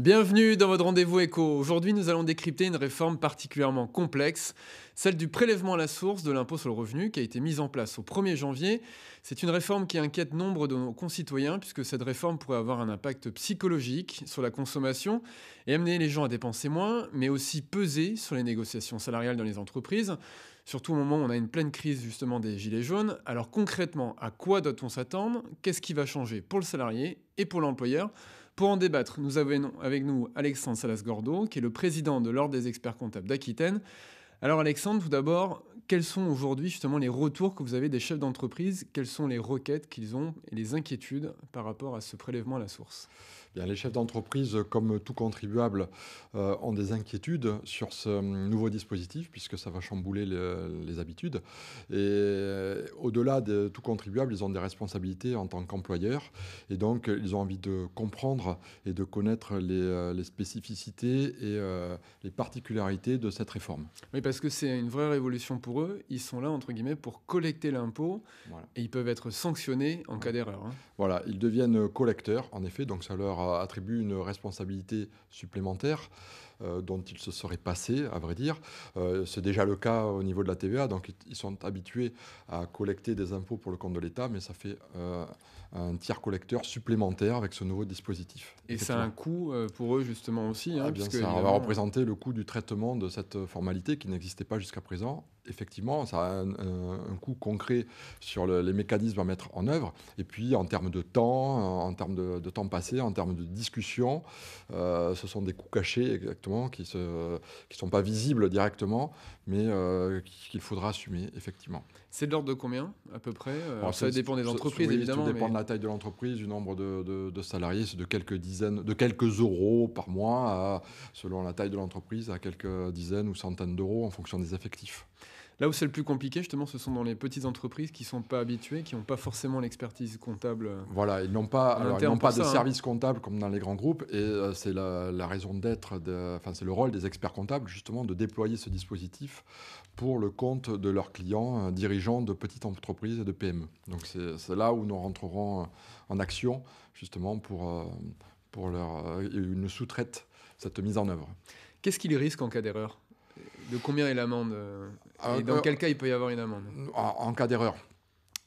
Bienvenue dans votre rendez-vous éco. Aujourd'hui, nous allons décrypter une réforme particulièrement complexe, celle du prélèvement à la source de l'impôt sur le revenu qui a été mise en place au 1er janvier. C'est une réforme qui inquiète nombre de nos concitoyens puisque cette réforme pourrait avoir un impact psychologique sur la consommation et amener les gens à dépenser moins, mais aussi peser sur les négociations salariales dans les entreprises, surtout au moment où on a une pleine crise justement des gilets jaunes. Alors concrètement, à quoi doit-on s'attendre? Qu'est-ce qui va changer pour le salarié et pour l'employeur? Pour en débattre, nous avons avec nous Alexandre Salas-Gordo, qui est le président de l'Ordre des experts comptables d'Aquitaine. Alors Alexandre, tout d'abord, quels sont aujourd'hui justement les retours que vous avez des chefs d'entreprise? Quelles sont les requêtes qu'ils ont et les inquiétudes par rapport à ce prélèvement à la source? Bien, les chefs d'entreprise, comme tout contribuable, ont des inquiétudes sur ce nouveau dispositif, puisque ça va chambouler les habitudes. Et au-delà de tout contribuable, ils ont des responsabilités en tant qu'employeurs. Et donc, ils ont envie de comprendre et de connaître les spécificités et les particularités de cette réforme. Oui, parce que c'est une vraie révolution pour eux. Ils sont là, entre guillemets, pour collecter l'impôt Voilà. et ils peuvent être sanctionnés en cas d'erreur, hein. Voilà, ils deviennent collecteurs, en effet, donc ça leur attribue une responsabilité supplémentaire dont ils se seraient passés, à vrai dire. C'est déjà le cas au niveau de la TVA, donc ils sont habitués à collecter des impôts pour le compte de l'État, mais ça fait un tiers collecteur supplémentaire avec ce nouveau dispositif. Et ça a un coût pour eux justement aussi, Ah hein, bien, puisque ça va évidemment, représenter le coût du traitement de cette formalité qui n'existait pas jusqu'à présent. Effectivement, ça a un coût concret sur les mécanismes à mettre en œuvre. Et puis, en termes de temps, en termes de temps passé, en termes de discussion, ce sont des coûts cachés exactement qui sont pas visibles directement, mais qu'il faudra assumer, effectivement. c'est de l'ordre de combien à peu près? Alors, Alors, ça dépend des entreprises oui, évidemment, ça dépend mais de la taille de l'entreprise, du nombre de salariés. C'est de quelques dizaines, de quelques euros par mois, selon la taille de l'entreprise, à quelques dizaines ou centaines d'euros en fonction des effectifs. là où c'est le plus compliqué justement, ce sont dans les petites entreprises qui sont pas habituées, qui n'ont pas forcément l'expertise comptable, Voilà, ils n'ont interne pas pour de ça, hein. service comptable comme dans les grands groupes, et c'est la raison d'être, enfin, c'est le rôle des experts comptables, justement, de déployer ce dispositif pour le compte de leurs clients, dirigeants de petites entreprises et de PME. Donc c'est là où nous rentrerons en action, justement, pour ils nous sous-traitent cette mise en œuvre. Qu'est-ce qu'ils risquent en cas d'erreur? De combien est l'amende, et dans Euh, quel cas il peut y avoir une amende? en cas d'erreur.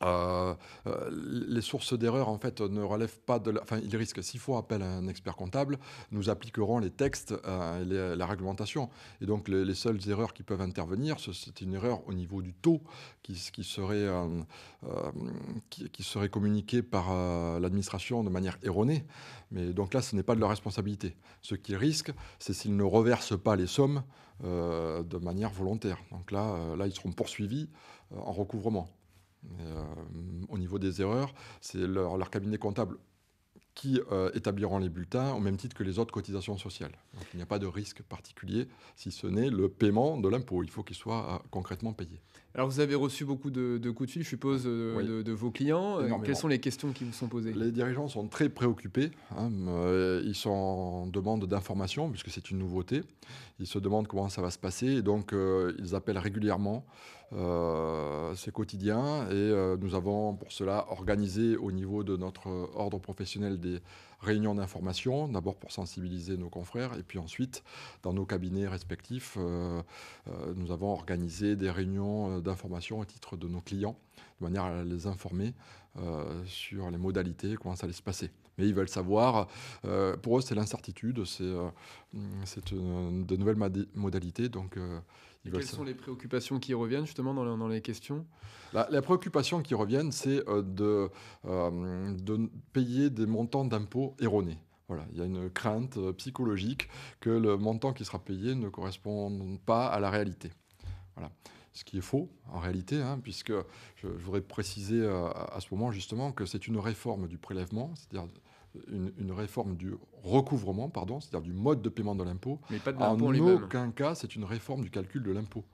Heu les sources d'erreur, en fait, ne relèvent pas de la enfin, ils risquent, s'ils font appel à un expert comptable, nous appliquerons les textes, et la réglementation, et donc les seules erreurs qui peuvent intervenir, c'est une erreur au niveau du taux qui serait, qui serait communiqué par, l'administration de manière erronée, mais donc là, ce n'est pas de leur responsabilité. Ce qu'ils risquent, c'est s'ils ne reversent pas les sommes, de manière volontaire. Donc là, ils seront poursuivis, en recouvrement. Au niveau des erreurs, c'est leur cabinet comptable qui établiront les bulletins au même titre que les autres cotisations sociales. Donc il n'y a pas de risque particulier, si ce n'est le paiement de l'impôt. Il faut qu'il soit concrètement payé. Alors vous avez reçu beaucoup de coups de fil, je suppose, Oui, de vos clients. Quelles énormément. sont les questions qui vous sont posées? Les dirigeants sont très préoccupés, hein, ils sont en demande d'informations puisque c'est une nouveauté. Ils se demandent comment ça va se passer et donc ils appellent régulièrement. C'est quotidien et nous avons pour cela organisé au niveau de notre ordre professionnel des réunions d'information, d'abord pour sensibiliser nos confrères et puis ensuite dans nos cabinets respectifs, nous avons organisé des réunions d'information au titre de nos clients de manière à les informer sur les modalités, comment ça allait se passer. Mais ils veulent savoir, pour eux c'est l'incertitude, c'est de nouvelles modalités, donc Et ils veulent quelles ça. sont les préoccupations qui reviennent justement dans les questions? La préoccupation qui reviennent, c'est de payer des montants d'impôts erronés. Voilà, il y a une crainte psychologique que le montant qui sera payé ne corresponde pas à la réalité. Voilà. Ce qui est faux, en réalité, hein, puisque je voudrais préciser à ce moment justement que c'est une réforme du prélèvement, c'est-à-dire une réforme du recouvrement, pardon, c'est-à-dire du mode de paiement de l'impôt. Mais pas de l'impôt en En lui-même. aucun cas, c'est une réforme du calcul de l'impôt.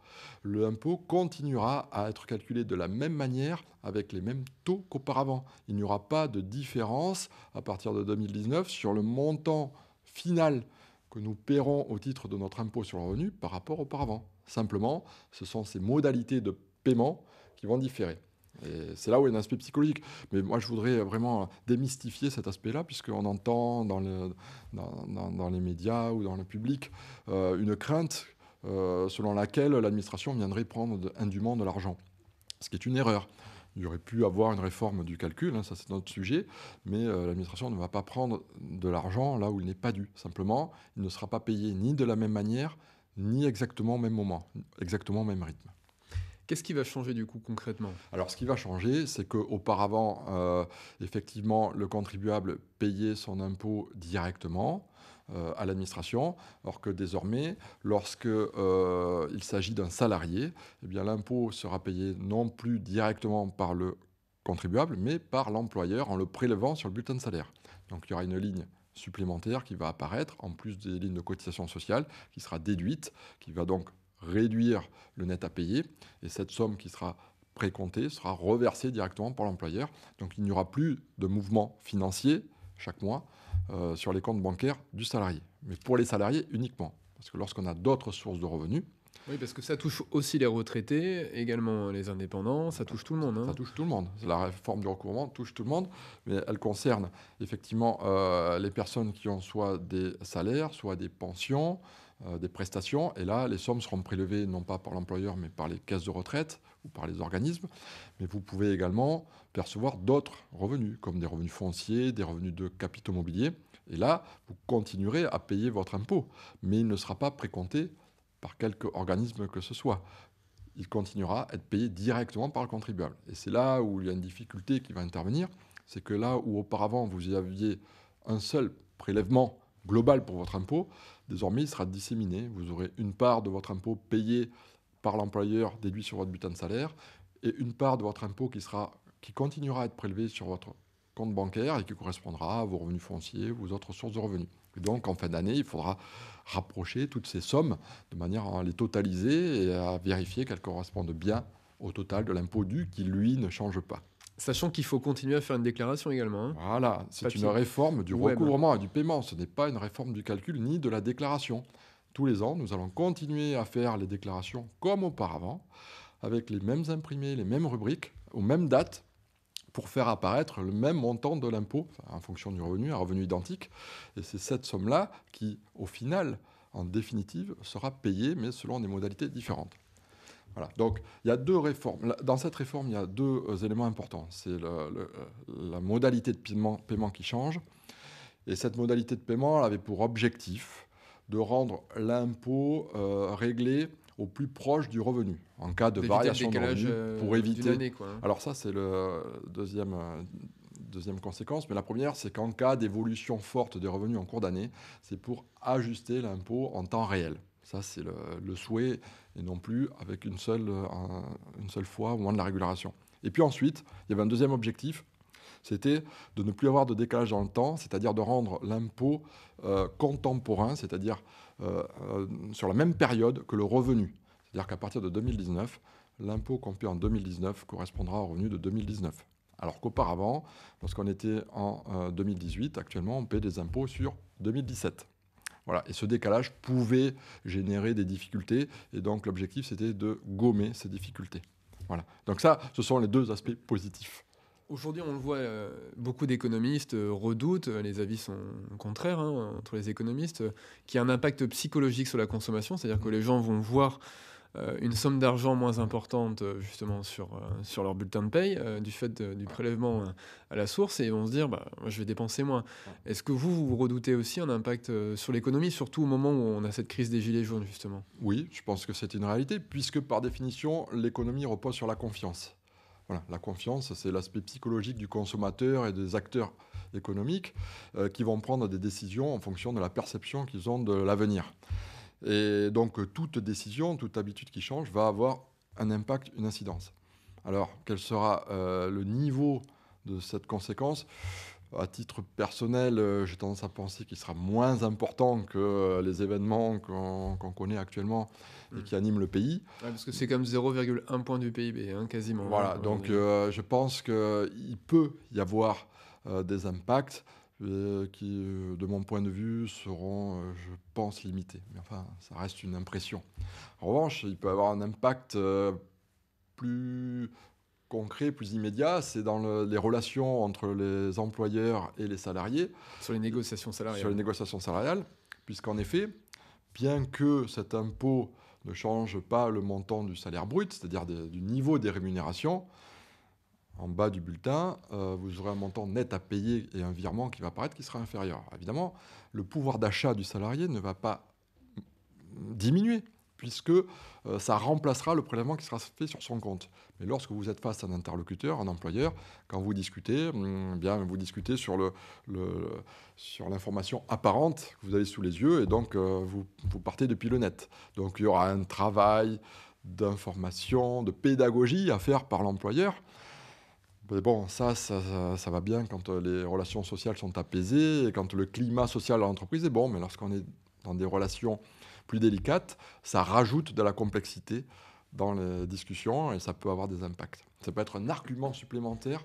L'impôt continuera à être calculé de la même manière, avec les mêmes taux qu'auparavant. Il n'y aura pas de différence à partir de 2019 sur le montant final que nous paierons au titre de notre impôt sur le revenu par rapport auparavant. Simplement, ce sont ces modalités de paiement qui vont différer. Et c'est là où il y a un aspect psychologique. Mais moi, je voudrais vraiment démystifier cet aspect-là, puisqu'on entend dans les médias ou dans le public une crainte selon laquelle l'administration viendrait prendre indûment de l'argent, ce qui est une erreur. Il y aurait pu avoir une réforme du calcul, hein, ça c'est notre sujet, mais l'administration ne va pas prendre de l'argent là où il n'est pas dû. Simplement, il ne sera pas payé ni de la même manière, ni exactement au même moment, exactement au même rythme. Qu'est-ce qui va changer du coup concrètement? Alors, ce qui va changer, c'est qu'auparavant, effectivement, le contribuable payait son impôt directement à l'administration, alors que désormais, lorsque il s'agit d'un salarié, eh bien, l'impôt sera payé non plus directement par le contribuable, mais par l'employeur en le prélevant sur le bulletin de salaire. Donc, il y aura une ligne supplémentaire qui va apparaître, en plus des lignes de cotisation sociale, qui sera déduite, qui va donc réduire le net à payer, et cette somme qui sera précomptée sera reversée directement par l'employeur. Donc il n'y aura plus de mouvement financier chaque mois sur les comptes bancaires du salarié. Mais pour les salariés uniquement. Parce que lorsqu'on a d'autres sources de revenus, Oui, parce que ça touche aussi les retraités, également les indépendants, ça touche tout le monde, hein. ça touche tout le monde. La réforme du recouvrement touche tout le monde, mais elle concerne effectivement les personnes qui ont soit des salaires, soit des pensions, des prestations. Et là, les sommes seront prélevées non pas par l'employeur, mais par les caisses de retraite ou par les organismes. Mais vous pouvez également percevoir d'autres revenus, comme des revenus fonciers, des revenus de capitaux mobiliers. Et là, vous continuerez à payer votre impôt, mais il ne sera pas précompté par quelque organisme que ce soit. Il continuera à être payé directement par le contribuable. Et c'est là où il y a une difficulté qui va intervenir, c'est que là où auparavant vous aviez un seul prélèvement global pour votre impôt, désormais il sera disséminé. Vous aurez une part de votre impôt payé par l'employeur déduit sur votre bulletin de salaire et une part de votre impôt qui continuera à être prélevée sur votre compte bancaire et qui correspondra à vos revenus fonciers, vos autres sources de revenus. Et donc, en fin d'année, il faudra rapprocher toutes ces sommes de manière à les totaliser et à vérifier qu'elles correspondent bien au total de l'impôt dû qui, lui, ne change pas. Sachant qu'il faut continuer à faire une déclaration également, hein. Voilà, c'est une Papier. réforme du Web. recouvrement et du paiement. Ce n'est pas une réforme du calcul ni de la déclaration. Tous les ans, nous allons continuer à faire les déclarations comme auparavant, avec les mêmes imprimés, les mêmes rubriques, aux mêmes dates, pour faire apparaître le même montant de l'impôt, en fonction du revenu, un revenu identique. Et c'est cette somme-là qui, au final, en définitive, sera payée, mais selon des modalités différentes. Voilà. Donc, il y a deux réformes. Dans cette réforme, il y a deux éléments importants. C'est la modalité de paiement qui change. Et cette modalité de paiement, elle avait pour objectif de rendre l'impôt réglé au plus proche du revenu, en cas de D'éviter le variation de décalage revenu, pour d'une éviter... année, quoi, hein. Alors ça, c'est le deuxième conséquence, mais la première, c'est qu'en cas d'évolution forte des revenus en cours d'année, c'est pour ajuster l'impôt en temps réel. Ça, c'est le souhait, et non plus avec une seule fois au moment de la régulation. Et puis ensuite, il y avait un deuxième objectif, c'était de ne plus avoir de décalage dans le temps, c'est-à-dire de rendre l'impôt contemporain, c'est-à-dire sur la même période que le revenu. C'est-à-dire qu'à partir de 2019, l'impôt qu'on paie en 2019 correspondra au revenu de 2019. Alors qu'auparavant, lorsqu'on était en 2018, actuellement, on paie des impôts sur 2017. Voilà. Et ce décalage pouvait générer des difficultés, et donc l'objectif, c'était de gommer ces difficultés. Voilà. Donc ça, ce sont les deux aspects positifs. Aujourd'hui, on le voit, beaucoup d'économistes redoutent, les avis sont contraires, hein, entre les économistes, qu'il y a un impact psychologique sur la consommation. C'est-à-dire que les gens vont voir une somme d'argent moins importante justement sur leur bulletin de paye du fait du prélèvement à la source et vont se dire bah, moi, je vais dépenser moins. Est-ce que vous redoutez aussi un impact sur l'économie, surtout au moment où on a cette crise des gilets jaunes justement? Oui, je pense que c'est une réalité, puisque par définition, l'économie repose sur la confiance. Voilà, la confiance, c'est l'aspect psychologique du consommateur et des acteurs économiques qui vont prendre des décisions en fonction de la perception qu'ils ont de l'avenir. Et donc, toute décision, toute habitude qui change va avoir un impact, une incidence. Alors, quel sera le niveau de cette conséquence ? À titre personnel, j'ai tendance à penser qu'il sera moins important que les événements qu'on connaît actuellement et qui animent le pays. Ouais, parce que c'est comme 0,1 point du PIB, hein, quasiment. Voilà, Hein, donc je pense qu'il peut y avoir des impacts qui, de mon point de vue, seront, je pense, limités. Mais enfin, ça reste une impression. En revanche, il peut avoir un impact plus concret, plus immédiat, c'est dans les relations entre les employeurs et les salariés. Sur les négociations salariales. Sur les négociations salariales, puisqu'en effet, bien que cet impôt ne change pas le montant du salaire brut, c'est-à-dire du niveau des rémunérations, en bas du bulletin, vous aurez un montant net à payer et un virement qui va apparaître qui sera inférieur. Évidemment, le pouvoir d'achat du salarié ne va pas diminuer, puisque ça remplacera le prélèvement qui sera fait sur son compte. Mais lorsque vous êtes face à un interlocuteur, un employeur, quand vous discutez, bien vous discutez sur sur l'information apparente que vous avez sous les yeux, et donc vous partez depuis le net. Donc il y aura un travail d'information, de pédagogie à faire par l'employeur. Mais bon, ça va bien quand les relations sociales sont apaisées et quand le climat social de l'entreprise est bon, mais lorsqu'on est dans des relations plus délicates, ça rajoute de la complexité dans les discussions et ça peut avoir des impacts. Ça peut être un argument supplémentaire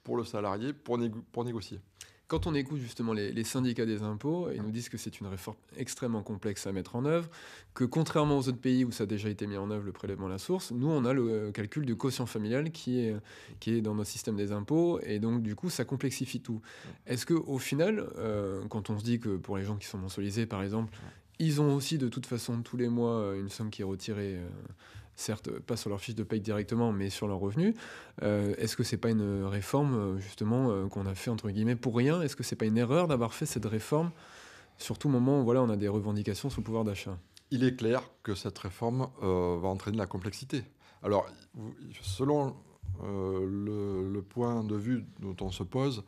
pour le salarié pour négocier. Quand on écoute justement les syndicats des impôts, ils nous disent que c'est une réforme extrêmement complexe à mettre en œuvre, que contrairement aux autres pays où ça a déjà été mis en œuvre, le prélèvement à la source, nous on a le calcul du quotient familial qui est dans notre système des impôts, et donc du coup ça complexifie tout. Est-ce qu'au final, quand on se dit que pour les gens qui sont mensualisés par exemple, ils ont aussi de toute façon tous les mois une somme qui est retirée, certes pas sur leur fiche de paye directement, mais sur leurs revenus. Est-ce que c'est pas une réforme justement qu'on a fait entre guillemets pour rien? Est-ce que c'est pas une erreur d'avoir fait cette réforme, surtout au moment où voilà, on a des revendications sur le pouvoir d'achat? Il est clair que cette réforme va entraîner de la complexité. Alors, selon le point de vue dont on se pose,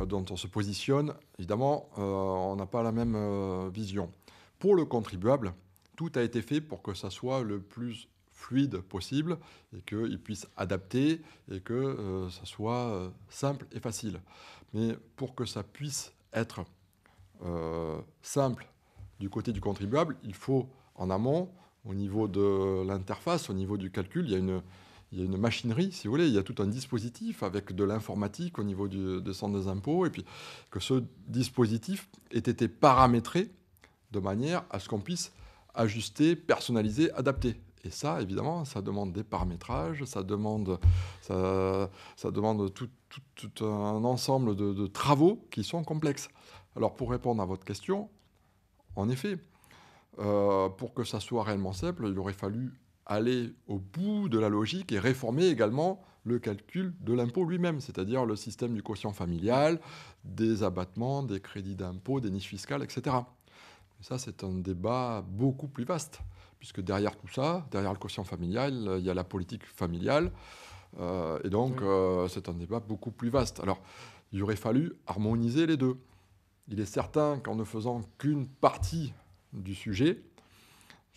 dont on se positionne, évidemment, on n'a pas la même vision. Pour le contribuable, tout a été fait pour que ça soit le plus fluide possible et qu'il puisse adapter et que ça soit simple et facile. Mais pour que ça puisse être simple du côté du contribuable, il faut en amont, au niveau de l'interface, au niveau du calcul, il y a une machinerie, si vous voulez, il y a tout un dispositif avec de l'informatique au niveau des centres des impôts, et puis que ce dispositif ait été paramétré de manière à ce qu'on puisse ajuster, personnaliser, adapter. Et ça, évidemment, ça demande des paramétrages, ça demande tout un ensemble de travaux qui sont complexes. Alors, pour répondre à votre question, en effet, pour que ça soit réellement simple, il aurait fallu aller au bout de la logique et réformer également le calcul de l'impôt lui-même, c'est-à-dire le système du quotient familial, des abattements, des crédits d'impôt, des niches fiscales, etc. Ça, c'est un débat beaucoup plus vaste, puisque derrière tout ça, derrière le quotient familial, il y a la politique familiale, et donc c'est un débat beaucoup plus vaste. Alors, il aurait fallu harmoniser les deux. Il est certain qu'en ne faisant qu'une partie du sujet,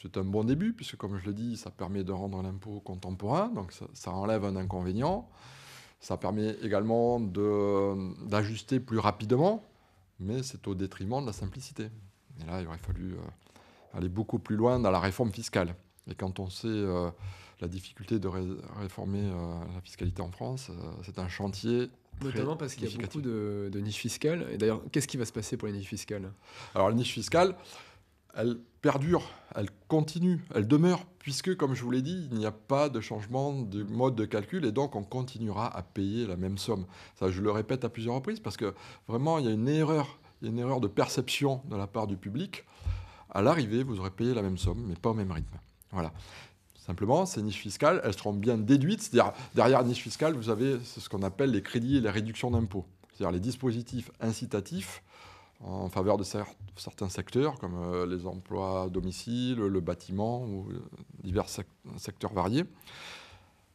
c'est un bon début, puisque comme je l'ai dit, ça permet de rendre l'impôt contemporain, donc ça enlève un inconvénient. Ça permet également d'ajuster plus rapidement, mais c'est au détriment de la simplicité. Et là, il aurait fallu aller beaucoup plus loin dans la réforme fiscale. Et quand on sait la difficulté de réformer la fiscalité en France, c'est un chantier notamment parce qu'il y a beaucoup de niches fiscales. Et d'ailleurs, qu'est-ce qui va se passer pour les niches fiscales? Alors, les niches fiscales, elles perdurent, elles continuent, elles demeurent, puisque, comme je vous l'ai dit, il n'y a pas de changement de mode de calcul, et donc on continuera à payer la même somme. Ça, je le répète à plusieurs reprises, parce que vraiment, il y a une erreur de perception de la part du public. À l'arrivée, vous aurez payé la même somme, mais pas au même rythme. Voilà. Simplement, ces niches fiscales, elles seront bien déduites. C'est-à-dire, derrière niche fiscale, vous avez ce qu'on appelle les crédits et les réductions d'impôts. C'est-à-dire les dispositifs incitatifs en faveur de certains secteurs, comme les emplois à domicile, le bâtiment, ou divers secteurs variés,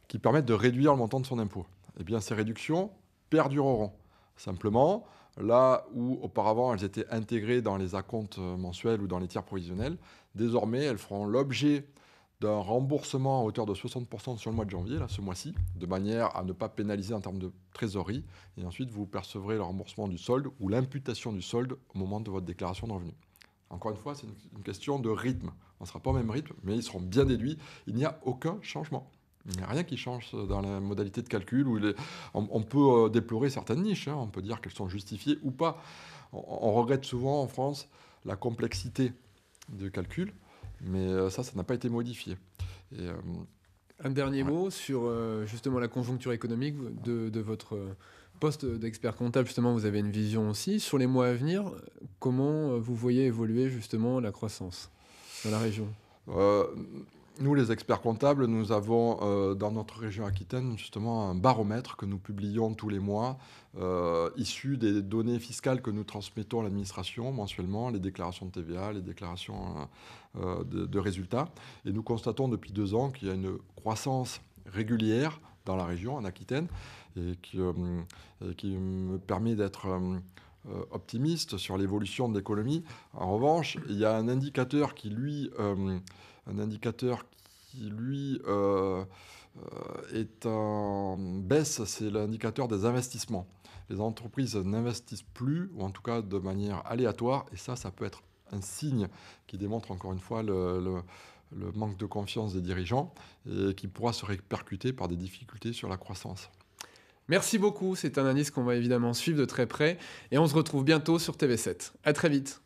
qui permettent de réduire le montant de son impôt. Eh bien, ces réductions perdureront. Simplement, là où auparavant elles étaient intégrées dans les acomptes mensuels ou dans les tiers provisionnels, désormais elles feront l'objet d'un remboursement à hauteur de 60% sur le mois de janvier, là, ce mois-ci, de manière à ne pas pénaliser en termes de trésorerie. Et ensuite, vous percevrez le remboursement du solde ou l'imputation du solde au moment de votre déclaration de revenus. Encore une fois, c'est une question de rythme. On ne sera pas au même rythme, mais ils seront bien déduits. Il n'y a aucun changement. Il n'y a rien qui change dans la modalité de calcul. On peut déplorer certaines niches, on peut dire qu'elles sont justifiées ou pas. On regrette souvent en France la complexité du calcul, mais ça n'a pas été modifié. Un dernier Ouais. mot sur justement la conjoncture économique de votre poste d'expert comptable. Justement, vous avez une vision aussi. Sur les mois à venir, comment vous voyez évoluer justement la croissance dans la région? Euh, Nous, les experts comptables, nous avons dans notre région Aquitaine justement un baromètre que nous publions tous les mois, issu des données fiscales que nous transmettons à l'administration mensuellement, les déclarations de TVA, les déclarations de résultats. Et nous constatons depuis 2 ans qu'il y a une croissance régulière dans la région, en Aquitaine, et qui me permet d'être optimiste sur l'évolution de l'économie. En revanche, il y a un indicateur qui, lui, est en baisse, c'est l'indicateur des investissements. Les entreprises n'investissent plus, ou en tout cas de manière aléatoire, et ça peut être un signe qui démontre encore une fois le manque de confiance des dirigeants et qui pourra se répercuter par des difficultés sur la croissance. Merci beaucoup. C'est un indice qu'on va évidemment suivre de très près. Et on se retrouve bientôt sur TV7. À très vite.